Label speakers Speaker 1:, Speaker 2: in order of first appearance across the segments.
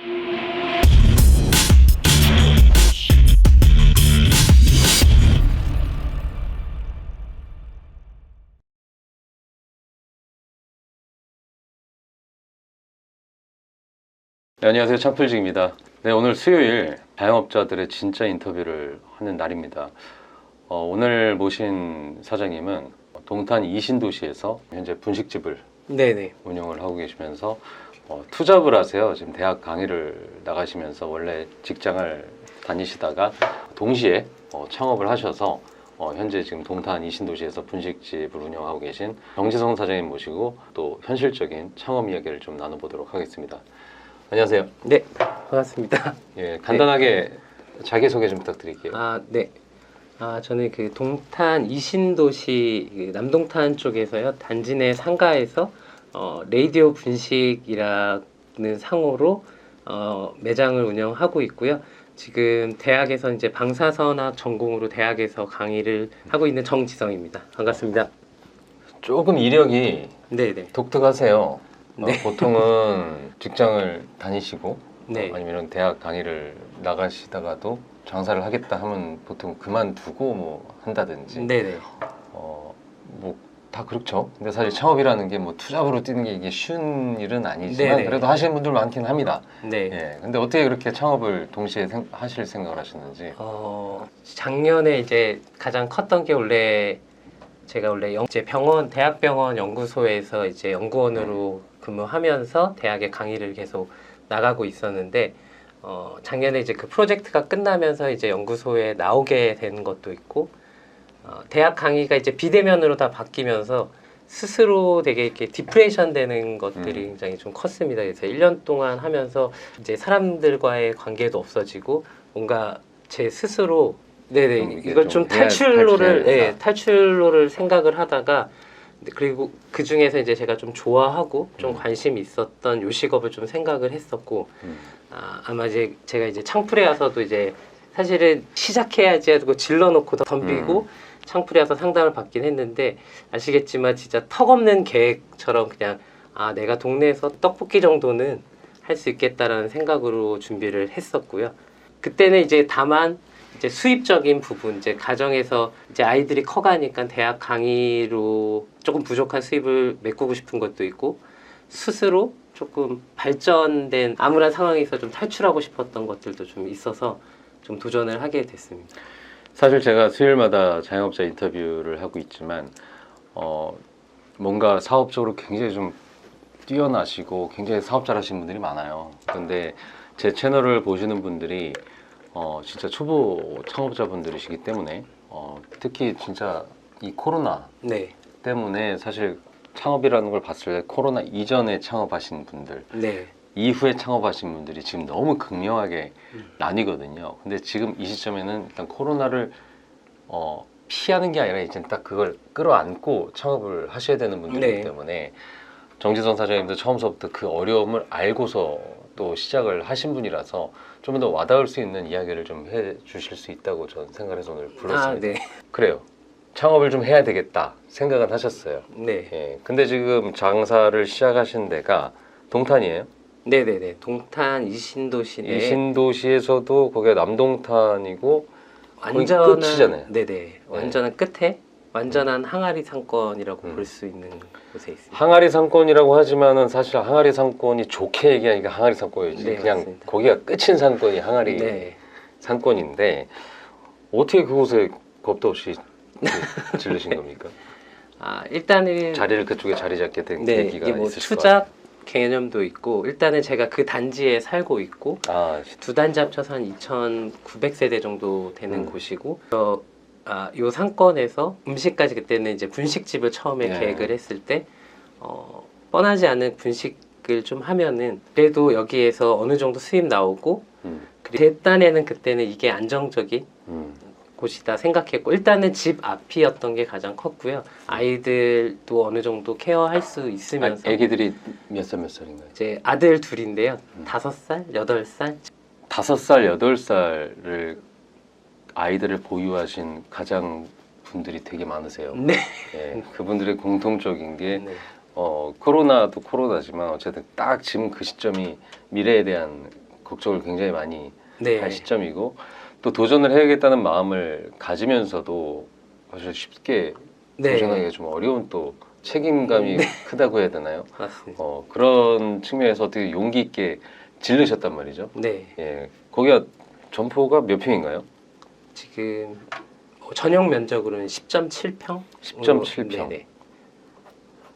Speaker 1: 네, 안녕하세요. 창풀직입니다. 네, 오늘 수요일 자영업자들의 진짜 인터뷰를 하는 날입니다. 오늘 모신 사장님은 동탄 이신도시에서 현재 분식집을
Speaker 2: 네네.
Speaker 1: 운영을 하고 계시면서 투잡을 하세요. 지금 대학 강의를 나가시면서 원래 직장을 다니시다가 동시에 창업을 하셔서 현재 지금 동탄 이신도시에서 분식집을 운영하고 계신 정지성 사장님 모시고 또 현실적인 창업 이야기를 좀 나눠보도록 하겠습니다. 안녕하세요.
Speaker 2: 네, 반갑습니다.
Speaker 1: 예, 간단하게 자기소개 좀 부탁드릴게요.
Speaker 2: 네. 저는 그 동탄 이신도시 그 남동탄 쪽에서요. 단지 내 상가에서 레이디오 분식이라는 상호로 매장을 운영하고 있고요. 지금 대학에서 이제 방사선학 전공으로 대학에서 강의를 하고 있는 정지성입니다. 반갑습니다.
Speaker 1: 조금 이력이
Speaker 2: 네네.
Speaker 1: 독특하세요.
Speaker 2: 네.
Speaker 1: 보통은 직장을 다니시고
Speaker 2: 네.
Speaker 1: 아니면 대학 강의를 나가시다가도 장사를 하겠다 하면 보통 그만두고 뭐 한다든지
Speaker 2: 네네.
Speaker 1: 뭐 다 그렇죠. 근데 사실 창업이라는 게 뭐 투잡으로 뛰는 게 이게 쉬운 일은 아니지만
Speaker 2: 네네.
Speaker 1: 그래도 하시는 분들 많긴 합니다.
Speaker 2: 네.
Speaker 1: 예. 근데 어떻게 그렇게 창업을 동시에 하실 생각을 하셨는지.
Speaker 2: 작년에 이제 가장 컸던 게 원래 제가 원래 이제 대학병원 연구소에서 이제 연구원으로 근무하면서 대학의 강의를 계속 나가고 있었는데 작년에 이제 그 프로젝트가 끝나면서 이제 연구소에 나오게 된 것도 있고 대학 강의가 이제 비대면으로 다 바뀌면서 스스로 되게 이렇게 디프레이션 되는 것들이 굉장히 좀 컸습니다. 그래서 1년 동안 하면서 이제 사람들과의 관계도 없어지고 뭔가 제 스스로 네네 이걸 좀 탈출로를 생각을 하다가 그리고 그 중에서 이제 제가 좀 좋아하고 좀 관심이 있었던 요식업을 좀 생각을 했었고 아마 이제 제가 이제 창풀에 와서도 이제 사실은 시작해야지 하고 질러놓고 덤비고 창풀에 와서 상담을 받긴 했는데 아시겠지만 진짜 턱없는 계획처럼 그냥 내가 동네에서 떡볶이 정도는 할 수 있겠다라는 생각으로 준비를 했었고요. 그때는 이제 다만 이제 수입적인 부분, 이제 가정에서 이제 아이들이 커가니까 대학 강의로 조금 부족한 수입을 메꾸고 싶은 것도 있고 스스로 조금 발전된 암울한 상황에서 좀 탈출하고 싶었던 것들도 좀 있어서 좀 도전을 하게 됐습니다.
Speaker 1: 사실 제가 수요일마다 자영업자 인터뷰를 하고 있지만 뭔가 사업적으로 굉장히 좀 뛰어나시고 굉장히 사업 잘하시는 분들이 많아요. 근데 제 채널을 보시는 분들이 진짜 초보 창업자분들이시기 때문에 특히 진짜 이 코로나
Speaker 2: 네.
Speaker 1: 때문에 사실 창업이라는 걸 봤을 때 코로나 이전에 창업하신 분들
Speaker 2: 네.
Speaker 1: 이후에 창업하신 분들이 지금 너무 극명하게 나뉘거든요. 근데 지금 이 시점에는 일단 코로나를 피하는 게 아니라 이제 딱 그걸 끌어안고 창업을 하셔야 되는 분들이기
Speaker 2: 네.
Speaker 1: 때문에 정지성 사장님도 처음서부터 그 어려움을 알고서 또 시작을 하신 분이라서 좀 더 와닿을 수 있는 이야기를 좀 해주실 수 있다고 저는 생각해서 오늘 불렀습니다.
Speaker 2: 네.
Speaker 1: 그래요. 창업을 좀 해야 되겠다 생각은 하셨어요.
Speaker 2: 네.
Speaker 1: 예. 근데 지금 장사를 시작하신 데가 동탄이에요?
Speaker 2: 네네네. 동탄 이신도시 내
Speaker 1: 이신도시에서도 거기가 남동탄이고
Speaker 2: 완전한
Speaker 1: 끝이잖아요.
Speaker 2: 네네. 완전한 끝에 완전한 항아리 상권이라고 볼 수 있는 곳에 있습니다.
Speaker 1: 항아리 상권이라고 하지만은 사실 항아리 상권이 좋게 얘기하니까 항아리 상권이지.
Speaker 2: 네,
Speaker 1: 그냥
Speaker 2: 맞습니다.
Speaker 1: 거기가 끝인 상권이 항아리
Speaker 2: 네.
Speaker 1: 상권인데 어떻게 그곳에 겁도 없이 지르신 겁니까?
Speaker 2: 일단은
Speaker 1: 자리를 그쪽에 자리 잡게 된
Speaker 2: 네,
Speaker 1: 계기가
Speaker 2: 이게 뭐
Speaker 1: 있으실 것
Speaker 2: 투잡 개념도 있고 일단은 제가 그 단지에 살고 있고
Speaker 1: 같아요.
Speaker 2: 두 단지 합쳐서 한 2,900세대 정도 되는 곳이고 요 상권에서 음식까지 그때는 이제 분식집을 처음에
Speaker 1: 네.
Speaker 2: 계획을 했을 때 뻔하지 않은 분식을 좀 하면은 그래도 여기에서 어느 정도 수입 나오고 그리고 제 딴에는 그때는 이게 안정적인 곳이다 생각했고 일단은 집 앞이었던 게 가장 컸고요. 아이들도 어느 정도 케어할 수 있으면서
Speaker 1: 애기들이 몇 살인가요?
Speaker 2: 이제 아들 둘인데요. 5살, 8살.
Speaker 1: 5살, 8살을 아이들을 보유하신 가장 분들이 되게 많으세요.
Speaker 2: 네.
Speaker 1: 예, 그분들의 공통적인 게
Speaker 2: 네.
Speaker 1: 코로나도 코로나지만 어쨌든 딱 지금 그 시점이 미래에 대한 걱정을 굉장히 많이
Speaker 2: 네.
Speaker 1: 할 시점이고 또 도전을 해야겠다는 마음을 가지면서도 사실 쉽게
Speaker 2: 네.
Speaker 1: 도전하기가 좀 어려운 또 책임감이 크다고 해야 되나요?
Speaker 2: 맞습니다.
Speaker 1: 그런 측면에서 어떻게 용기 있게 질르셨단 말이죠.
Speaker 2: 네.
Speaker 1: 예, 거기가 점포가 몇 평인가요?
Speaker 2: 지금 전용 면적으로는 10.7평?
Speaker 1: 10.7평.
Speaker 2: 네네.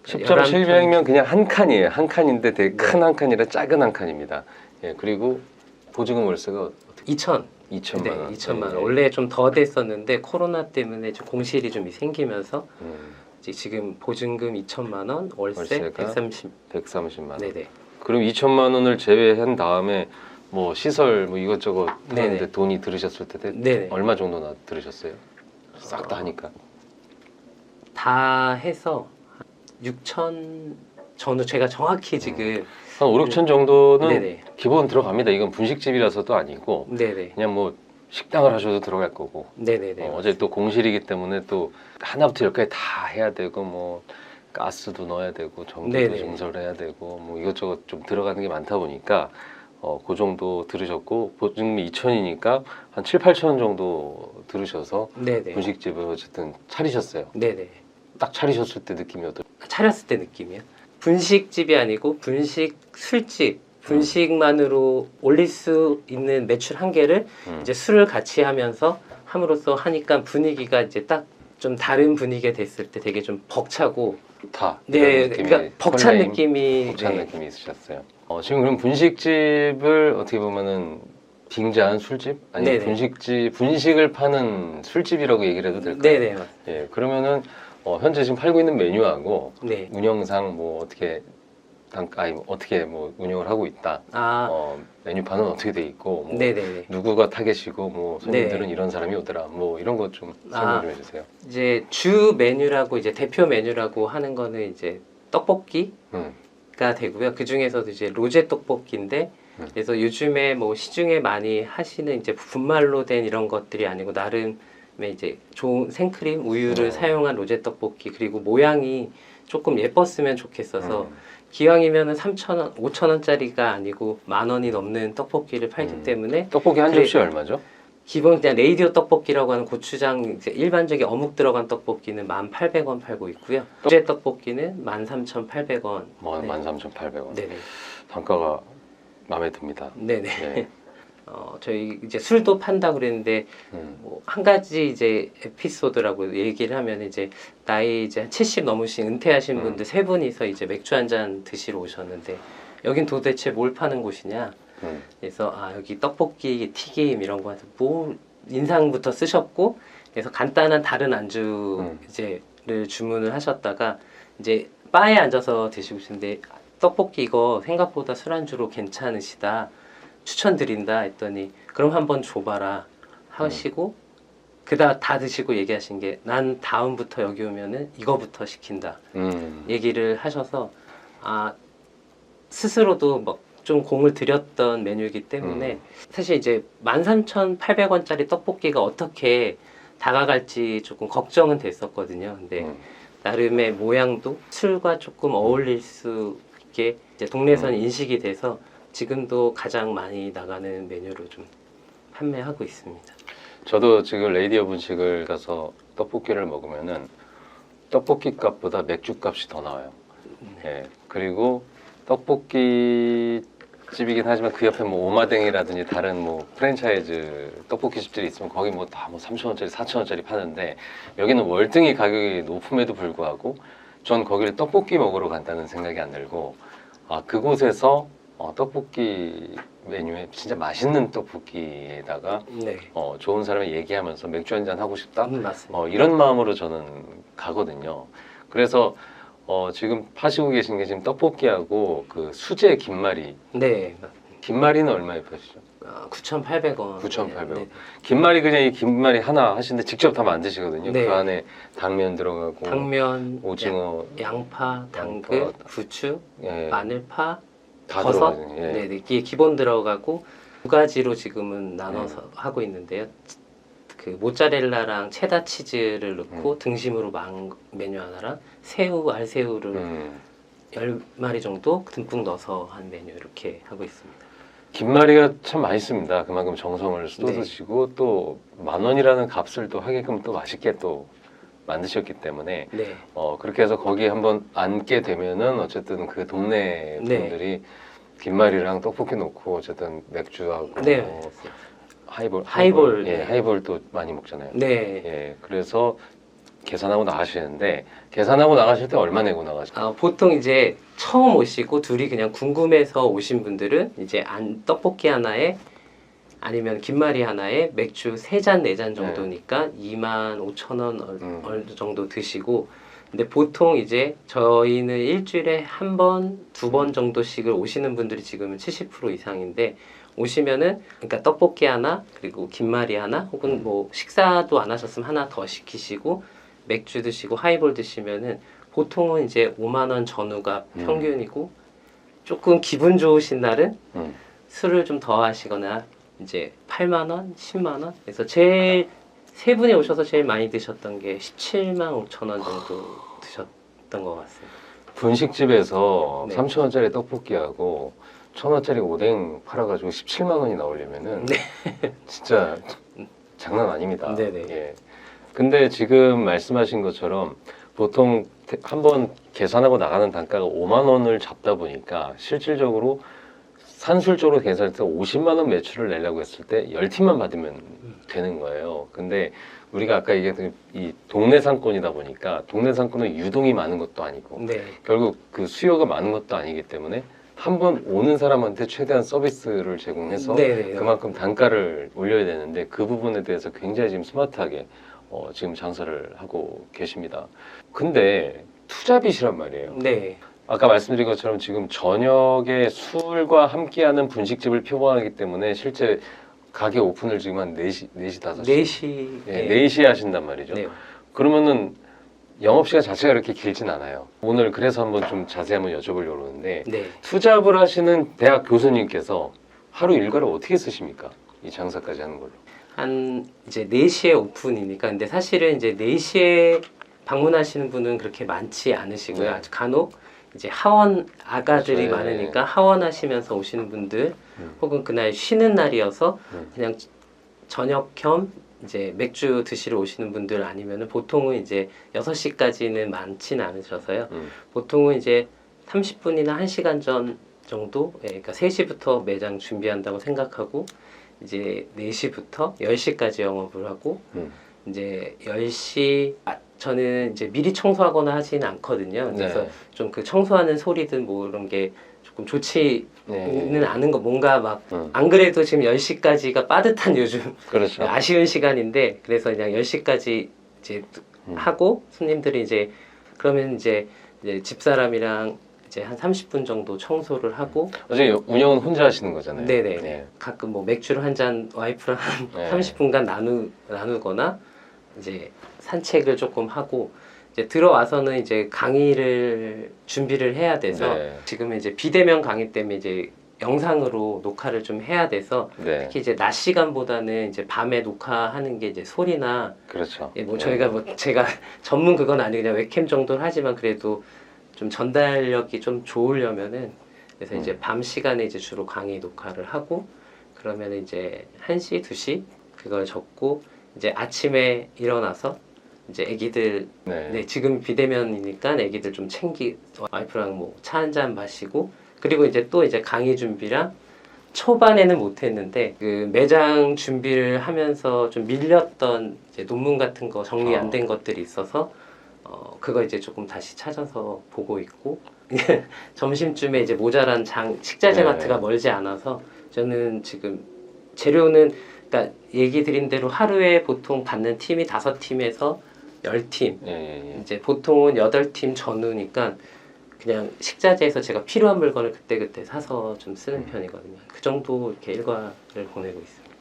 Speaker 1: 10.7평이면 그냥 한 칸이에요. 한 칸인데 되게
Speaker 2: 네.
Speaker 1: 큰 한 칸이라 작은 한 칸입니다. 예, 그리고 보증금 월세가
Speaker 2: 2천.
Speaker 1: 2천만
Speaker 2: 네,
Speaker 1: 원.
Speaker 2: 2천만 원.
Speaker 1: 예,
Speaker 2: 원래 좀 더 됐었는데 코로나 때문에 좀 공실이 좀 생기면서 이제 지금 보증금 2천만 원, 월세
Speaker 1: 월세가
Speaker 2: 130.
Speaker 1: 130만 원.
Speaker 2: 네네.
Speaker 1: 그럼 2천만 원을 제외한 다음에 뭐 시설 뭐 이것저것
Speaker 2: 네네.
Speaker 1: 하는데 돈이 들으셨을 때
Speaker 2: 네네.
Speaker 1: 얼마 정도나 들으셨어요? 싹 다 하니까.
Speaker 2: 다 해서 6천. 저는 제가 정확히 지금
Speaker 1: 한 5, 6천 정도는
Speaker 2: 네네.
Speaker 1: 기본 들어갑니다. 이건 분식집이라서도 아니고
Speaker 2: 네네.
Speaker 1: 그냥 뭐 식당을 하셔도 들어갈 거고.
Speaker 2: 네네네.
Speaker 1: 어제 또 공실이기 때문에 또 하나부터 열까지 다 해야 되고 뭐 가스도 넣어야 되고 전기도
Speaker 2: 네네.
Speaker 1: 증설해야 되고 뭐 이것저것 좀 들어가는 게 많다 보니까 그 정도 들으셨고 보증금이 2천이니까 한 7, 8천 정도 들으셔서
Speaker 2: 네네.
Speaker 1: 분식집을 어쨌든 차리셨어요.
Speaker 2: 네네.
Speaker 1: 딱 차리셨을 때 느낌이 어떠세요?
Speaker 2: 차렸을 때 느낌이요. 분식집이 아니고 분식 술집. 분식만으로 올릴 수 있는 매출 한계를 이제 술을 같이 하면서 함으로써 하니까 분위기가 이제 딱 좀 다른 분위기가 됐을 때 되게 좀 벅차고
Speaker 1: 다
Speaker 2: 네,
Speaker 1: 이런 느낌이,
Speaker 2: 그러니까 벅찬
Speaker 1: 설레임,
Speaker 2: 느낌이
Speaker 1: 벅찬
Speaker 2: 네.
Speaker 1: 느낌이 있으셨어요. 지금 그럼 분식집을 어떻게 보면은 빙자한 술집 아니면
Speaker 2: 네네.
Speaker 1: 분식을 파는 술집이라고 얘기를 해도 될까요?
Speaker 2: 네네. 맞습니다.
Speaker 1: 예, 그러면은 현재 지금 팔고 있는 메뉴하고
Speaker 2: 네.
Speaker 1: 운영상 뭐 어떻게 어떻게 뭐 운영을 하고 있다.
Speaker 2: 아,
Speaker 1: 메뉴판은 어떻게 돼 있고 뭐
Speaker 2: 네네네.
Speaker 1: 누구가 타겟이고 뭐 손님들은
Speaker 2: 네.
Speaker 1: 이런 사람이 오더라. 뭐 이런 것 좀 설명 좀 해주세요.
Speaker 2: 이제 주 메뉴라고 이제 대표 메뉴라고 하는 거는 이제 떡볶이가
Speaker 1: 음,
Speaker 2: 되고요. 그 중에서도 이제 로제 떡볶이인데 그래서 요즘에 뭐 시중에 많이 하시는 이제 분말로 된 이런 것들이 아니고 나름의 이제 좋은 생크림, 우유를 사용한 로제 떡볶이 그리고 모양이 조금 예뻤으면 좋겠어서 기왕이면은 3,000원, 5,000원짜리가 아니고 10,000원이 넘는 떡볶이를 팔기 때문에
Speaker 1: 떡볶이 한
Speaker 2: 그래-
Speaker 1: 접시 얼마죠?
Speaker 2: 기본 그냥 레이디오 떡볶이라고 하는 고추장 이제 일반적인 어묵 들어간 떡볶이는 1,800원 팔고 있고요. 로제 떡볶이는 13,800원.
Speaker 1: 뭐
Speaker 2: 네.
Speaker 1: 13,800원.
Speaker 2: 네네.
Speaker 1: 단가가 마음에 듭니다.
Speaker 2: 네네.
Speaker 1: 네.
Speaker 2: 저희 이제 술도 판다 그랬는데 뭐 한 가지 이제 에피소드라고 얘기를 하면 이제 나이 이제 70 넘으신 은퇴하신 분들 세 분이서 이제 맥주 한 잔 드시러 오셨는데 여긴 도대체 뭘 파는 곳이냐? 그래서 여기 떡볶이, 튀김 이런 거 해서 뭐 인상부터 쓰셨고 그래서 간단한 다른 안주 이제를 주문을 하셨다가 이제 바에 앉아서 드시고 있는데 떡볶이 이거 생각보다 술안주로 괜찮으시다. 추천드린다 했더니 그럼 한번 줘봐라 하시고 그다 다 드시고 얘기하신 게 난 다음부터 여기 오면은 이거부터 시킨다 얘기를 하셔서 스스로도 막 좀 공을 들였던 메뉴이기 때문에 사실 이제 13,800원짜리 떡볶이가 어떻게 다가갈지 조금 걱정은 됐었거든요. 근데 나름의 모양도 술과 조금 어울릴 수 있게 이제 동네에서는 인식이 돼서 지금도 가장 많이 나가는 메뉴로 좀 판매하고 있습니다.
Speaker 1: 저도 지금 레이디오 분식을 가서 떡볶이를 먹으면은 떡볶이 값보다 맥주 값이 더 나와요. 예. 그리고 떡볶이 집이긴 하지만 그 옆에 뭐 오마댕이라든지 다른 뭐 프랜차이즈 떡볶이 집들이 있으면 거기 뭐 다 뭐 3,000원짜리, 4,000원짜리 파는데 여기는 월등히 가격이 높음에도 불구하고 전 거기를 떡볶이 먹으러 간다는 생각이 안 들고 그곳에서 떡볶이 메뉴에 진짜 맛있는 떡볶이에다가
Speaker 2: 네.
Speaker 1: 좋은 사람이 얘기하면서 맥주 한잔 하고 싶다
Speaker 2: 맞습니다.
Speaker 1: 이런 마음으로 저는 가거든요. 그래서 지금 파시고 계신 게 지금 떡볶이하고 그 수제 김말이.
Speaker 2: 네.
Speaker 1: 김말이는 얼마에 파시죠?
Speaker 2: 9,800원.
Speaker 1: 9,800원.
Speaker 2: 네.
Speaker 1: 김말이 그냥 이 김말이 하나 하시는데 직접 다 만드시거든요.
Speaker 2: 네.
Speaker 1: 그 안에 당면 들어가고
Speaker 2: 당면,
Speaker 1: 오징어,
Speaker 2: 양파, 당근, 부추,
Speaker 1: 예,
Speaker 2: 마늘파,
Speaker 1: 다
Speaker 2: 버섯.
Speaker 1: 들어가거든요. 예.
Speaker 2: 네, 이게 기본 들어가고 두 가지로 지금은 나눠서 하고 있는데요. 그 모짜렐라랑 체다 치즈를 넣고 등심으로 메뉴 하나랑 새우, 알새우를 10마리 정도 듬뿍 넣어서 한 메뉴 이렇게 하고 있습니다.
Speaker 1: 김말이가 참 맛있습니다. 그만큼 정성을
Speaker 2: 네.
Speaker 1: 쏟으시고 또 10,000원이라는 값을 또 하게끔 또 맛있게 또 만드셨기 때문에
Speaker 2: 네.
Speaker 1: 그렇게 해서 거기에 한번 앉게 되면은 어쨌든 그 동네
Speaker 2: 네.
Speaker 1: 분들이 김말이랑 떡볶이 놓고 어쨌든 맥주하고
Speaker 2: 네. 하이볼.
Speaker 1: 예,
Speaker 2: 네.
Speaker 1: 하이볼도 많이 먹잖아요.
Speaker 2: 네.
Speaker 1: 예, 그래서 계산하고 나가시는데 계산하고 나가실 때 얼마 내고 나가시죠?
Speaker 2: 보통 이제 처음 오시고 둘이 그냥 궁금해서 오신 분들은 이제 떡볶이 하나에 아니면 김말이 하나에 맥주 3잔, 4잔 정도니까 25,000원 어느 정도 드시고 근데 보통 이제 저희는 일주일에 한 번, 2번 정도씩을 오시는 분들이 지금은 70% 이상인데 오시면은 그러니까 떡볶이 하나 그리고 김말이 하나 혹은 뭐 식사도 안 하셨으면 하나 더 시키시고 맥주 드시고 하이볼 드시면은 보통은 이제 5만 원 전후가 평균이고 조금 기분 좋으신 날은 술을 좀 더 하시거나 이제 8만 원, 10만 원. 그래서 제일 세 분이 오셔서 제일 많이 드셨던 게 17만 5천 원 정도 드셨던 것 같습니다.
Speaker 1: 분식집에서
Speaker 2: 네.
Speaker 1: 3,000원짜리 떡볶이하고 1,000원짜리 오뎅 팔아가지고 17만 원이 나오려면은 진짜 장난 아닙니다.
Speaker 2: 네네.
Speaker 1: 예. 근데 지금 말씀하신 것처럼 보통 한번 계산하고 나가는 단가가 5만 원을 잡다 보니까 실질적으로 산술적으로 계산할 때 50만 원 매출을 내려고 했을 때 10팀만 받으면 되는 거예요. 근데 우리가 아까 얘기했던 이 동네 상권이다 보니까 동네 상권은 유동이 많은 것도 아니고
Speaker 2: 네.
Speaker 1: 결국 그 수요가 많은 것도 아니기 때문에 한 번 오는 사람한테 최대한 서비스를 제공해서
Speaker 2: 네네.
Speaker 1: 그만큼 단가를 올려야 되는데 그 부분에 대해서 굉장히 지금 스마트하게 지금 장사를 하고 계십니다. 근데 투잡이시란 말이에요.
Speaker 2: 네.
Speaker 1: 아까 말씀드린 것처럼 지금 저녁에 술과 함께하는 분식집을 표방하기 때문에 실제 가게 오픈을 지금 한 4시, 5시?
Speaker 2: 4시.
Speaker 1: 네, 4시에 하신단 말이죠.
Speaker 2: 네.
Speaker 1: 그러면은 영업시간 자체가 그렇게 길진 않아요. 오늘 그래서 한번 좀 자세히 한번 여쭤보려고 그러는데
Speaker 2: 네.
Speaker 1: 투잡을 하시는 대학 교수님께서 하루 일과를 어떻게 쓰십니까? 이 장사까지 하는 걸로.
Speaker 2: 한 이제 4시에 오픈이니까 근데 사실은 이제 4시에 방문하시는 분은 그렇게 많지 않으시고요.
Speaker 1: 네.
Speaker 2: 아주 간혹 이제 하원 아가들이
Speaker 1: 그렇죠.
Speaker 2: 많으니까 하원하시면서 오시는 분들 혹은 그날 쉬는 날이어서 그냥 저녁 겸 이제 맥주 드시러 오시는 분들 아니면은 보통은 이제 6시까지는 많지는 않으셔서요. 보통은 이제 30분이나 1시간 전 정도, 그러니까 3시부터 매장 준비한다고 생각하고 이제 4시부터 10시까지 영업을 하고 이제 10시 저는 이제 미리 청소하거나 하지는 않거든요. 그래서
Speaker 1: 네.
Speaker 2: 좀 그 청소하는 소리든 뭐 이런 게 조금 좋지는
Speaker 1: 네.
Speaker 2: 않은 거 뭔가 막 안 그래도 지금 10시까지가 빠듯한 요즘
Speaker 1: 그렇죠.
Speaker 2: 아쉬운 시간인데 그래서 그냥 10시까지 이제 하고 손님들이 이제 그러면 이제 집사람이랑 이제 한 30분 정도 청소를 하고
Speaker 1: 어제 운영은 혼자 하시는 거잖아요.
Speaker 2: 네네.
Speaker 1: 네.
Speaker 2: 가끔 뭐 맥주를 한 잔 와이프랑 한
Speaker 1: 네.
Speaker 2: 30분간 나누거나 이제 산책을 조금 하고 이제 들어와서는 이제 강의를 준비를 해야 돼서
Speaker 1: 네.
Speaker 2: 지금은 이제 비대면 강의 때문에 이제 영상으로 녹화를 좀 해야 돼서
Speaker 1: 네.
Speaker 2: 특히 이제 낮 시간보다는 이제 밤에 녹화하는 게 이제 소리나
Speaker 1: 그렇죠.
Speaker 2: 뭐
Speaker 1: 네.
Speaker 2: 저희가 뭐 제가 전문 그건 아니고 그냥 웹캠 정도는 하지만 그래도 좀 전달력이 좀 좋으려면은 그래서 이제 밤 시간에 이제 주로 강의 녹화를 하고 그러면 이제 1시, 2시 그걸 적고 이제 아침에 일어나서 이제 애기들 네, 지금 비대면이니까 애기들 좀 와이프랑 뭐 차 한 잔 마시고 그리고 이제 또 이제 강의 준비랑 초반에는 못했는데 그 매장 준비를 하면서 좀 밀렸던 이제 논문 같은 거 정리 안 된 것들이 있어서 그거 이제 조금 다시 찾아서 보고 있고 점심쯤에 이제 모자란 식자재 마트가 멀지 않아서 저는 지금 재료는 그러니까 얘기 드린 대로 하루에 보통 받는 팀이 5팀에서 10팀 이제 보통은 8팀 전후니까 그냥 식자재에서 제가 필요한 물건을 그때그때 사서 좀 쓰는 편이거든요. 그 정도 이렇게 일과를 보내고 있습니다.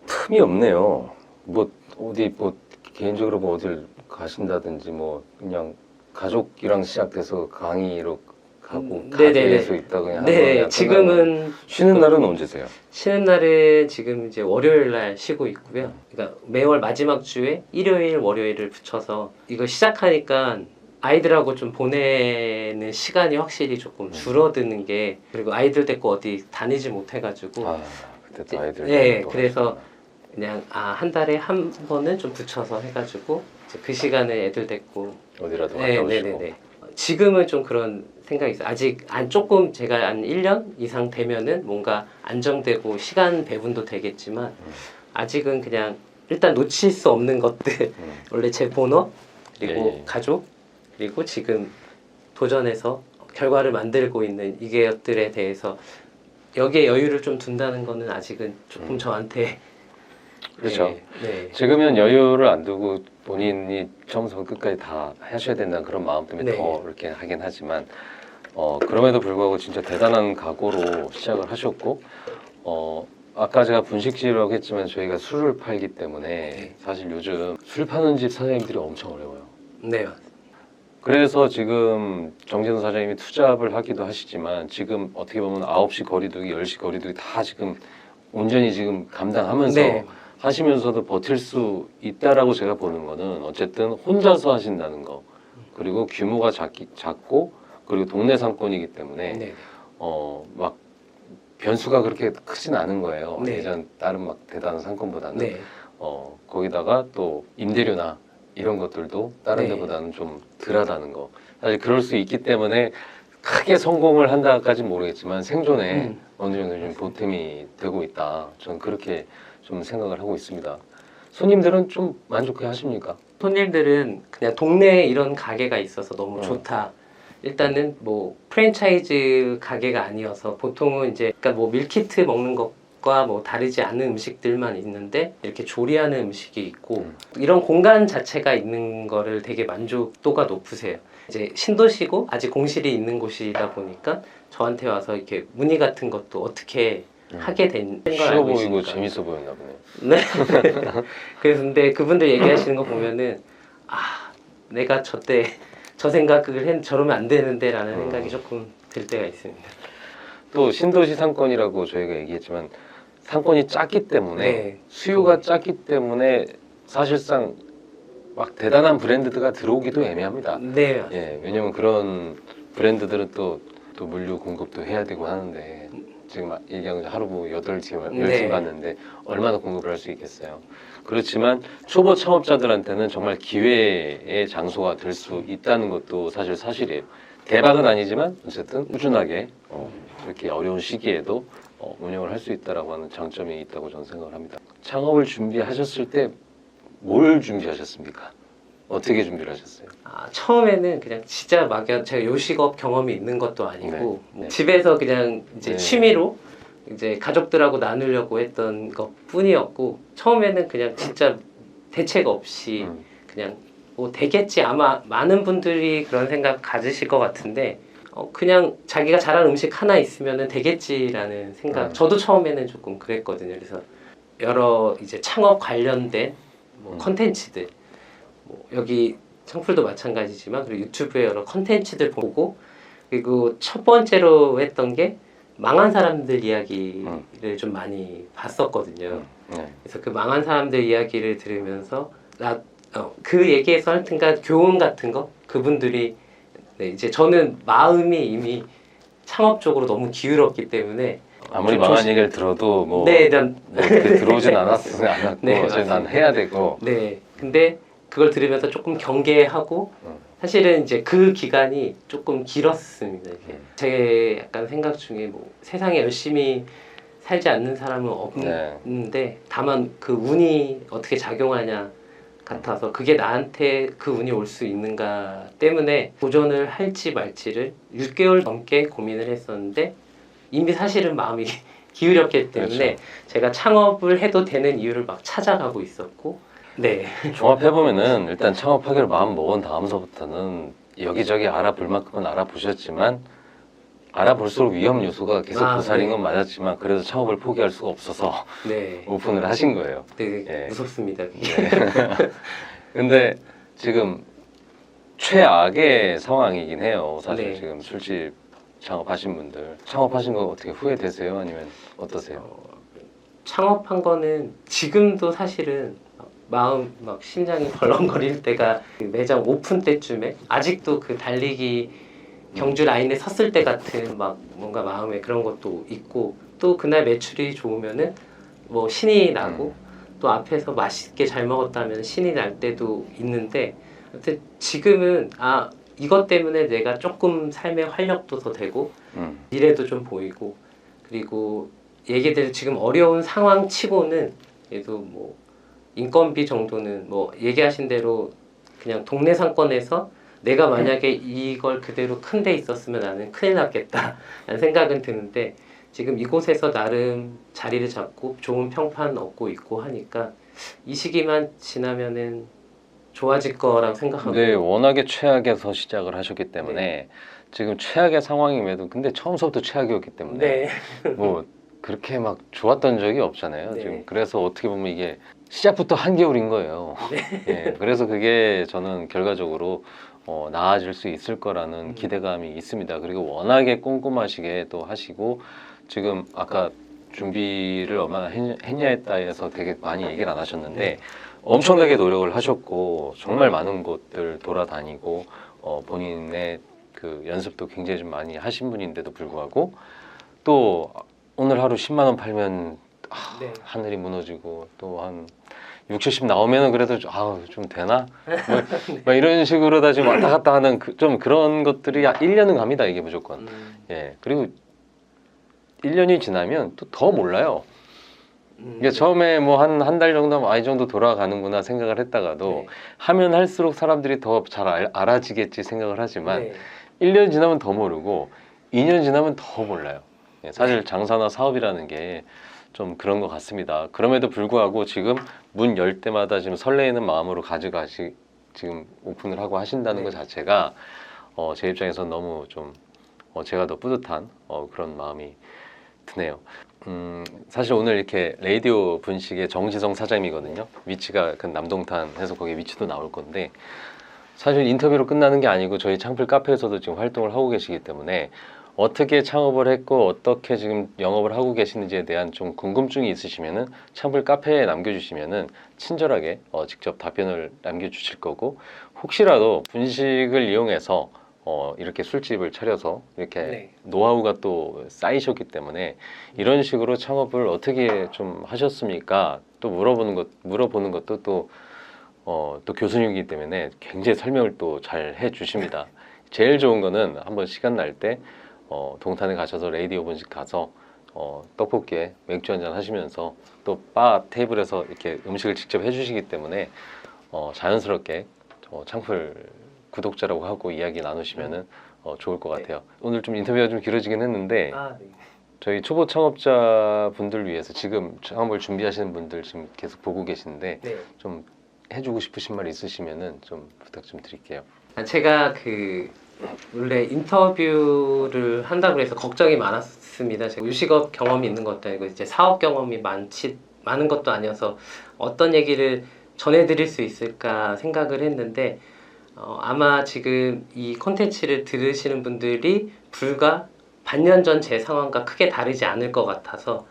Speaker 1: 틈이 없네요. 뭐 어디 뭐 개인적으로 뭐 어딜 가신다든지 뭐 그냥 가족이랑 시작돼서 강의로 가고 가게에서 있다 그냥
Speaker 2: 네, 지금은
Speaker 1: 쉬는 날은 언제세요?
Speaker 2: 쉬는 날은 지금 이제 월요일 날 쉬고 있고요. 그러니까 매월 마지막 주에 일요일, 월요일을 붙여서 이거 시작하니까 아이들하고 좀 보내는 시간이 확실히 조금 줄어드는 게 그리고 아이들 데리고 어디 다니지 못해가지고
Speaker 1: 아, 그때 또 아이들.
Speaker 2: 네, 그래서 그냥 한 달에 한 번은 좀 붙여서 해가지고 이제 그 시간에 애들 데리고
Speaker 1: 어디라도 갔다 오시고.
Speaker 2: 지금은 좀 그런 생각이 있어요. 아직 조금 제가 한 1년 이상 되면은 뭔가 안정되고 시간 배분도 되겠지만 아직은 그냥 일단 놓칠 수 없는 것들 원래 제 본업 그리고 가족 그리고 지금 도전해서 결과를 만들고 있는 이것들에 대해서 여기에 여유를 좀 둔다는 거는 아직은 조금 저한테
Speaker 1: 그렇죠.
Speaker 2: 네.
Speaker 1: 지금은 여유를 안 두고 본인이 처음부터 끝까지 다 하셔야 된다는 그런 마음 때문에
Speaker 2: 네.
Speaker 1: 더 이렇게 하긴 하지만 그럼에도 불구하고 진짜 대단한 각오로 시작을 하셨고 아까 제가 분식집이라고 했지만 저희가 술을 팔기 때문에
Speaker 2: 네.
Speaker 1: 사실 요즘 술 파는 집 사장님들이 엄청 어려워요.
Speaker 2: 네.
Speaker 1: 그래서 지금 정진호 사장님이 투잡을 하기도 하시지만 지금 어떻게 보면 9시 거리두기, 10시 거리두기 다 지금 온전히 지금 감당하면서
Speaker 2: 네.
Speaker 1: 하시면서도 버틸 수 있다라고 제가 보는 거는 어쨌든 혼자서 하신다는 거 그리고 규모가 작고 그리고 동네 상권이기 때문에
Speaker 2: 네.
Speaker 1: 막 변수가 그렇게 크진 않은 거예요.
Speaker 2: 네.
Speaker 1: 예전 다른 막 대단한 상권보다는
Speaker 2: 네.
Speaker 1: 거기다가 또 임대료나 이런 것들도 다른
Speaker 2: 네.
Speaker 1: 데보다는 좀 덜하다는 거. 사실 그럴 수 있기 때문에 크게 성공을 한다까지는 모르겠지만 생존에 어느 정도 좀 보탬이 되고 있다. 저는 그렇게 좀 생각을 하고 있습니다. 손님들은 좀 만족해 하십니까?
Speaker 2: 손님들은 그냥 동네에 이런 가게가 있어서 너무 좋다. 일단은 뭐 프랜차이즈 가게가 아니어서 보통은 이제 그러니까 뭐 밀키트 먹는 것과 뭐 다르지 않은 음식들만 있는데 이렇게 조리하는 음식이 있고 이런 공간 자체가 있는 거를 되게 만족도가 높으세요. 이제 신도시고 아직 공실이 있는 곳이다 보니까 저한테 와서 이렇게 문의 같은 것도 어떻게 하게 된 생각을
Speaker 1: 쉬워
Speaker 2: 알고
Speaker 1: 보이고
Speaker 2: 있으니까.
Speaker 1: 재밌어 보였나 보네.
Speaker 2: 네. 그래서 근데 그분들 얘기하시는 거 보면은 내가 저 생각을 저러면 안 되는데 라는 생각이 조금 들 때가 있습니다.
Speaker 1: 또 신도시 상권이라고 저희가 얘기했지만 상권이 작기 때문에
Speaker 2: 네.
Speaker 1: 수요가 작기 때문에 사실상 막 대단한 브랜드가 들어오기도 애매합니다.
Speaker 2: 네.
Speaker 1: 예, 왜냐면 그런 브랜드들은 또 물류 공급도 해야 되고 하는데 지금 얘기한 하루 뭐 8팀, 10팀
Speaker 2: 네.
Speaker 1: 봤는데 얼마나 공급을 할 수 있겠어요. 그렇지만 초보 창업자들한테는 정말 기회의 장소가 될 수 있다는 것도 사실이에요. 대박은 아니지만 어쨌든 꾸준하게 이렇게 어려운 시기에도 운영을 할 수 있다라고 하는 장점이 있다고 저는 생각을 합니다. 창업을 준비하셨을 때 뭘 준비하셨습니까? 어떻게 준비를 하셨어요?
Speaker 2: 처음에는 그냥 진짜 막연 제가 요식업 경험이 있는 것도 아니고
Speaker 1: 네.
Speaker 2: 뭐 집에서 그냥 이제
Speaker 1: 네.
Speaker 2: 취미로 이제 가족들하고 나누려고 했던 것 뿐이었고 처음에는 그냥 진짜 대책 없이 그냥 뭐 되겠지 아마 많은 분들이 그런 생각 가지실 것 같은데 그냥 자기가 잘하는 음식 하나 있으면 되겠지라는 생각 저도 처음에는 조금 그랬거든요. 그래서 여러 이제 창업 관련된 뭐 컨텐츠들 뭐 여기 창풀도 마찬가지지만 그리고 유튜브에 여러 컨텐츠들 보고 그리고 첫 번째로 했던 게 망한 사람들 이야기를 좀 많이 봤었거든요. 그래서 그 망한 사람들 이야기를 들으면서 그 얘기에서 하여튼간 교훈 같은 거 그분들이 이제 저는 마음이 이미 창업 쪽으로 너무 기울었기 때문에
Speaker 1: 아무리 망한 얘기를 들어도 뭐
Speaker 2: 일단
Speaker 1: 들어오진 않았고
Speaker 2: 네,
Speaker 1: 어차피 난 해야 되고
Speaker 2: 근데 그걸 들으면서 조금 경계하고 사실은 이제 그 기간이 조금 길었습니다. 제 약간 생각 중에 뭐 세상에 열심히 살지 않는 사람은 없는데 다만 그 운이 어떻게 작용하냐 같아서 그게 나한테 그 운이 올 수 있는가 때문에 도전을 할지 말지를 6개월 넘게 고민을 했었는데 이미 사실은 마음이 기울였기 때문에 제가 창업을 해도 되는 이유를 막 찾아가고 있었고
Speaker 1: 종합해보면은 일단 창업하기로 마음 먹은 다음서부터는 여기저기 알아볼 만큼은 알아보셨지만 알아볼수록 위험 요소가 계속 부살인 건 맞았지만 그래도 창업을 포기할 수가 없어서 오픈을 하신 거예요.
Speaker 2: 무섭습니다.
Speaker 1: 근데 지금 최악의 상황이긴 해요. 사실 지금 술집 창업하신 분들 창업하신 거 어떻게 후회되세요? 아니면 어떠세요?
Speaker 2: 창업한 거는 지금도 사실은 마음 막 심장이 벌렁거릴 때가 그 매장 오픈 때쯤에 아직도 그 달리기 경주 라인에 섰을 때 같은 막 뭔가 마음에 그런 것도 있고 또 그날 매출이 좋으면은 뭐 신이 나고 또 앞에서 맛있게 잘 먹었다면 신이 날 때도 있는데 아무튼 지금은 이것 때문에 내가 조금 삶의 활력도 더 되고 미래도 좀 보이고 그리고 얘기들 지금 어려운 상황 치고는 그래도 뭐 인건비 정도는 뭐 얘기하신 대로 그냥 동네 상권에서 내가 만약에 이걸 그대로 큰 데 있었으면 나는 큰일 났겠다 라는 생각은 드는데 지금 이곳에서 나름 자리를 잡고 좋은 평판 얻고 있고 하니까 이 시기만 지나면은 좋아질 거라고 생각하고
Speaker 1: 네, 워낙에 최악에서 시작을 하셨기 때문에 지금 최악의 상황임에도 근데 처음부터 최악이었기 때문에 뭐 그렇게 막 좋았던 적이 없잖아요.
Speaker 2: 네.
Speaker 1: 지금 그래서 어떻게 보면 이게 시작부터 한겨울인 거예요. 예, 그래서 그게 저는 결과적으로 나아질 수 있을 거라는 기대감이 있습니다. 그리고 워낙에 꼼꼼하시게 또 하시고 지금 아까 준비를 얼마나 했냐에 따라서 되게 많이 얘기를 안 하셨는데 엄청나게 노력을 하셨고 정말 많은 곳들 돌아다니고 본인의 그 연습도 굉장히 좀 많이 하신 분인데도 불구하고 또 오늘 하루 10만 원 팔면 하늘이 무너지고 또 한 6, 70 나오면은 그래도 좀 되나? 뭐 이런 식으로 다 지금 왔다 갔다 하는 좀 그런 것들이 1년은 갑니다 이게 무조건. 예, 그리고 1년이 지나면 또 더 몰라요. 이게 처음에 뭐 한 달 정도 하면 이 정도 돌아가는구나 생각을 했다가도 하면 할수록 사람들이 더 잘 알아지겠지 생각을 하지만 1년 지나면 더 모르고 2년 지나면 더 몰라요. 예, 사실 장사나 사업이라는 게 좀 그런 것 같습니다. 그럼에도 불구하고 지금 문 열 때마다 지금 설레이는 마음으로 지금 오픈을 하고 하신다는 것 자체가 제 입장에서 너무 좀 제가 더 뿌듯한 그런 마음이 드네요. 사실 오늘 이렇게 레이디오 분식의 정지성 사장님이거든요. 위치가 그 남동탄 해서 거기 위치도 나올 건데 사실 인터뷰로 끝나는 게 아니고 저희 창풀 카페에서도 지금 활동을 하고 계시기 때문에 어떻게 창업을 했고 어떻게 지금 영업을 하고 계시는지에 대한 좀 궁금증이 있으시면은 창풀 카페에 남겨주시면은 친절하게 직접 답변을 남겨주실 거고 혹시라도 분식을 이용해서 이렇게 술집을 차려서 이렇게 노하우가 또 쌓이셨기 때문에 이런 식으로 창업을 어떻게 좀 하셨습니까? 또 물어보는 것도 또 교수님이기 때문에 굉장히 설명을 또 잘 해주십니다. 제일 좋은 거는 한번 시간 날 때 동탄에 가셔서 레이디오 분식 가서 떡볶이에 맥주 한잔 하시면서 또 바 테이블에서 이렇게 음식을 직접 해주시기 때문에 자연스럽게 창풀 구독자라고 하고 이야기 나누시면은 좋을 것 같아요. 오늘 좀 인터뷰가 좀 길어지긴 했는데 저희 초보 창업자 분들 위해서 지금 창업을 준비하시는 분들 지금 계속 보고 계시는데 좀 해주고 싶으신 말 있으시면은 좀 부탁 좀 드릴게요.
Speaker 2: 제가 원래 인터뷰를 한다고 해서 걱정이 많았습니다. 제가 요식업 경험이 있는 것도 아니고 이제 사업 경험이 많은 것도 아니어서 어떤 얘기를 전해드릴 수 있을까 생각을 했는데 아마 지금 이 콘텐츠를 들으시는 분들이 불과 반년 전 제 상황과 크게 다르지 않을 것 같아서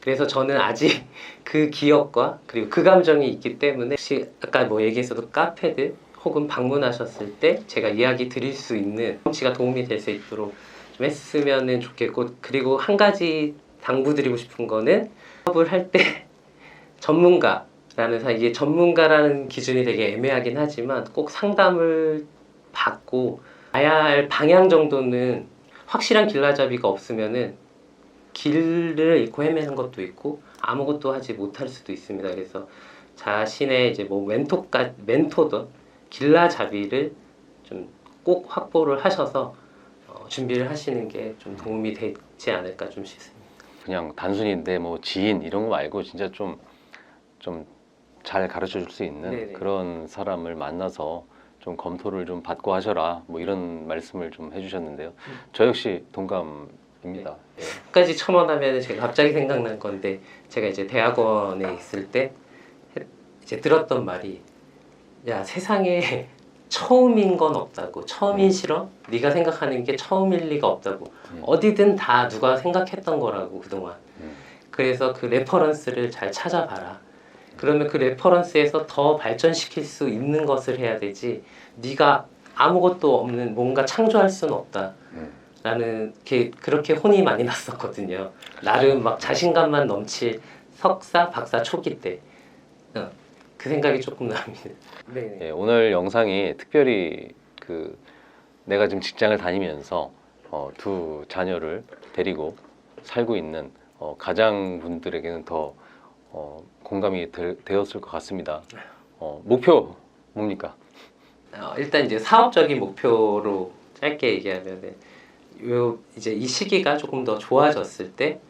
Speaker 2: 그래서 저는 아직 그 기억과 그리고 그 감정이 있기 때문에 혹시 아까 뭐 얘기했어도 카페들 혹은 방문하셨을 때 제가 이야기 드릴 수 있는 콘텐츠가 도움이 될 수 있도록 좀 했으면 좋겠고 그리고 한 가지 당부드리고 싶은 거는 사업을 할 때 이게 전문가라는 기준이 되게 애매하긴 하지만 꼭 상담을 받고 가야 할 방향 정도는 확실한 길라잡이가 없으면은 길을 잃고 헤매는 것도 있고 아무것도 하지 못할 수도 있습니다. 그래서 자신의 이제 뭐 멘토든 길라잡이를 좀 꼭 확보를 하셔서 준비를 하시는 게 좀 도움이 되지 않을까 좀 싶습니다.
Speaker 1: 그냥 단순히 내 뭐 지인 이런 거 말고 진짜 좀 잘 가르쳐 줄 수 있는 그런 사람을 만나서 좀 검토를 좀 받고 하셔라 뭐 이런 말씀을 좀 해주셨는데요. 저 역시 동감입니다.
Speaker 2: 끝까지 첨언하면 제가 갑자기 생각난 건데 제가 이제 대학원에 있을 때 이제 들었던 말이 야 세상에 처음인 건 없다고 처음인 실험 네가 생각하는 게 처음일 리가 없다고 어디든 다 누가 생각했던 거라고 그동안 그래서 그 레퍼런스를 잘 찾아봐라 그러면 그 레퍼런스에서 더 발전시킬 수 있는 것을 해야 되지. 네가 아무것도 없는 뭔가 창조할 수는 없다. 라는 그렇게 혼이 많이 났었거든요. 나름 막 자신감만 넘칠 석사, 박사 초기 때. 그 생각이 조금 납니다. 네.
Speaker 1: 예, 오늘 영상이 특별히 그 내가 지금 직장을 다니면서 두 자녀를 데리고 살고 있는 가장분들에게는 더 공감이 되었을 것 같습니다. 목표 뭡니까?
Speaker 2: 일단 이제 사업적인 목표로 짧게 얘기하면은 이제 이 시기가 조금 더 좋아졌을 때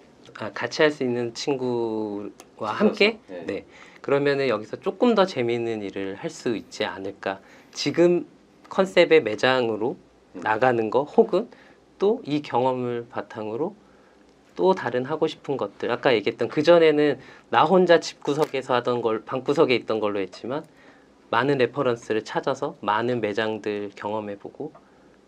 Speaker 2: 같이 할 수 있는 친구와 함께
Speaker 1: 네.
Speaker 2: 네. 그러면은 여기서 조금 더 재미있는 일을 할 수 있지 않을까. 지금 컨셉의 매장으로 나가는 거 혹은 또 이 경험을 바탕으로 또 다른 하고 싶은 것들. 아까 얘기했던 그전에는 나 혼자 집구석에서 하던 걸 방구석에 있던 걸로 했지만 많은 레퍼런스를 찾아서 많은 매장들 경험해보고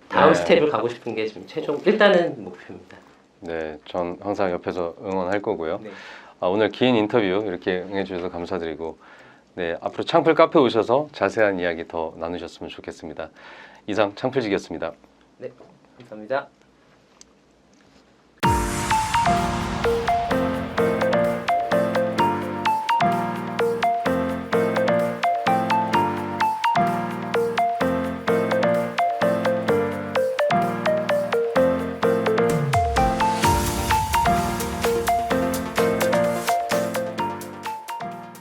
Speaker 2: 다음
Speaker 1: 네.
Speaker 2: 스텝을 가고 싶은 게 지금 최종 일단은 목표입니다.
Speaker 1: 네, 전 항상 옆에서 응원할 거고요.
Speaker 2: 네.
Speaker 1: 오늘 긴 인터뷰 이렇게 응해주셔서 감사드리고, 네, 앞으로 창풀 카페 오셔서 자세한 이야기 더 나누셨으면 좋겠습니다. 이상 창풀직이었습니다.
Speaker 2: 네, 감사합니다.